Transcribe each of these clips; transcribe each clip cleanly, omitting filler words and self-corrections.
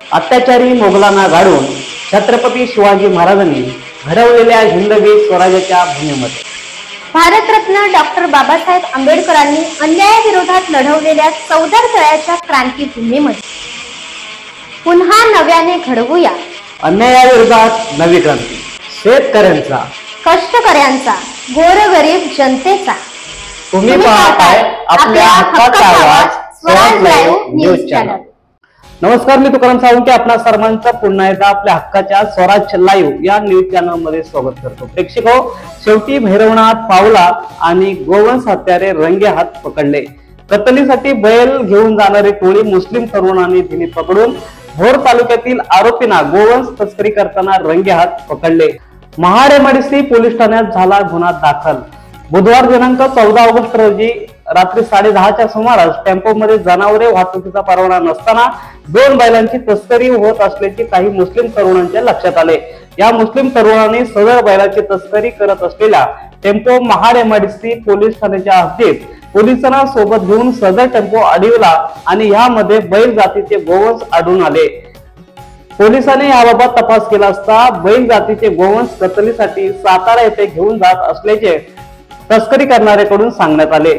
अत्याचारी मोगलांना गाडून छत्रपती शिवाजी महाराजांनी घडवलेल्या हिंदवी स्वराज्याच्या भूमीमध्ये भारतरत्न डॉक्टर बाबासाहेब आंबेडकरांनी अन्यायाविरोधात लढवलेल्या चौदार तळ्याच्या क्रांतीभूमीमध्ये पुन्हा नव्याने घडवूया अन्यायाविरोधात नवी क्रांती। शेतकऱ्यांचा, कष्टकऱ्यांचा, गोरगरीब जनतेचा तुम्ही पाहताय आपल्या हक्काचा आवाज स्वराज लाईव्ह न्यूज चॅनल। नमस्कार, मी तुकाराम सावंत आपणा सर्वांचं पुन्हा एकदा आपल्या हक्काच्या स्वराज लाईव्ह या न्यूज चॅनल मध्ये स्वागत करतो। प्रेक्षक हो, शेवटी भैरवनाथ पावला आणि गोवंश हत्यारे रंगे हात पकडले। कत्तलीसाठी बैल घेऊन जाणारी टोळी मुस्लिम तरुणांनी दिली पकडून। भोर तालुक्यातील आरोपींना गोवंश तस्करी करताना रंगे हात पकडले। महाड एमआयडीसी पोलीस ठाण्यात झाला गुन्हा दाखल। बुधवार दिनांक 14 ऑगस्ट रोजी रात्री 10:30च्या सुमारास टेम्पो मध्ये जनावरे वाहतुकीचा परवाना नसताना 2 बैलांची तस्करी होत असल्याचे काही मुस्लिम तरुणांच्या लक्षात आले। या मुस्लिम तरुणांनी सदर बैलाची तस्करी करत असलेला टेम्पो महाड एमआयडीसी पोलीस ठाण्याच्या हद्दीत पोलिसांना सोबत घेऊन सदर टेम्पो अडविला आणि यामध्ये बैल जातीचे गोवंश आढळून आले। पोलिसांनी याबाबत तपास केला असता बैल जातीचे गोवंश कत्तलीसाठी सातारा येथे घेऊन जात असल्याचे तस्करी करणाऱ्याकडून सांगण्यात आले।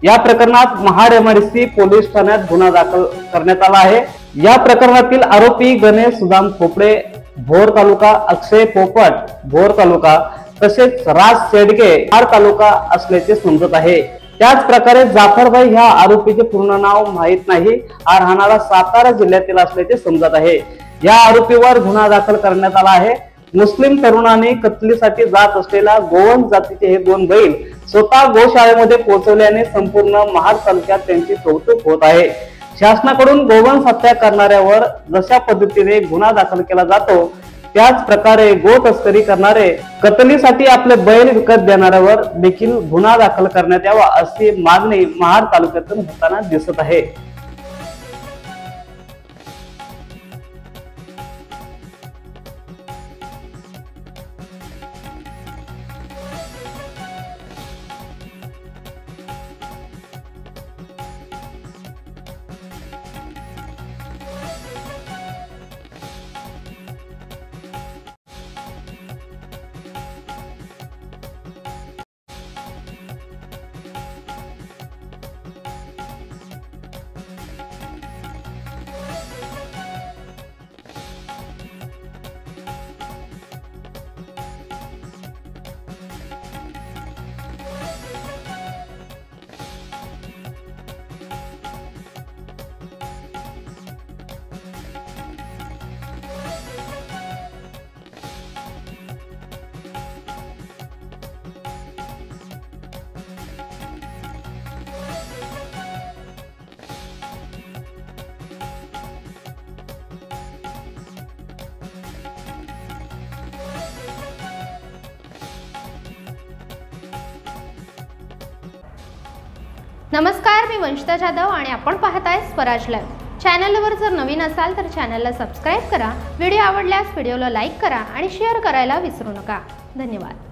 या प्रकरणात महाड एमआयडीसी पोलीस ठाण्यात गुन्हा दाखल करण्यात आला आहे। या प्रकरणातील आरोपी गणेश सुदाम खोपडे भोर तालुका, अक्षय पोपट भोर तालुका तसेच राज शेडगे आर तालुका असल्याचे समजत आहे। त्याच प्रकारे जाफरभाई ह्या आरोपीचे पूर्ण नाव माहित नाही, हा राहणारा सातारा जिल्ह्यातील असल्याचे समजत आहे। या आरोपीवर गुन्हा दाखल करण्यात आला आहे। मुस्लिम तरुणांनी कत्तलीसाठी जात असलेला गोवंश जातीचे हे 2 बैल स्वतः गोशाळेमध्ये पोहोचवल्याने संपूर्ण महाड तालुक्यात त्यांची कौतुक होत आहे। शासनाकडून गोवंश हत्या करणाऱ्यावर जशा पद्धतीने गुन्हा दाखल केला जातो त्याच प्रकारे गो तस्करी करणारे कत्तलीसाठी आपले बैल विकत देणाऱ्यावर देखील गुन्हा दाखल करण्यात यावा अशी मागणी महाड तालुक्यातून होताना दिसत आहे। नमस्कार, मी वंशिता जाधव आणि आपण पाहताय स्वराज लाईव्ह। चॅनलवर जर नवीन असाल तर चॅनलला सबस्क्राइब करा। व्हिडिओ आवडल्यास व्हिडिओला लाईक करा आणि शेअर करायला विसरू नका। धन्यवाद।